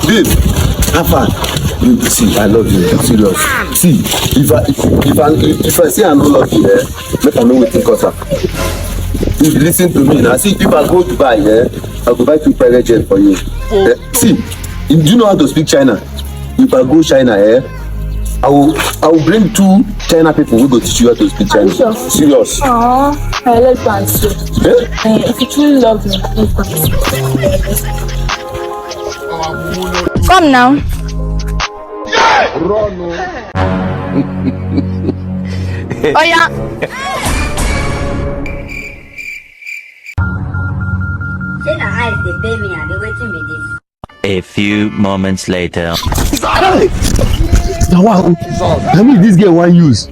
Babe, Alpha, you see, I love you. I'm serious. See, if I say I don't love you, make I know wetin cause am. If you listen to me now, see, if I go Dubai, I go buy 2 private jet for you. See, do you know how to speak China? If I go China, I will bring 2 China people who go teach you how to speak Chinese. Sure? Serious. Aww, let's go and see. If you truly love me, let's go and see. Come now. Run. Oh yeah. A few moments later. Now, I mean, this girl want use.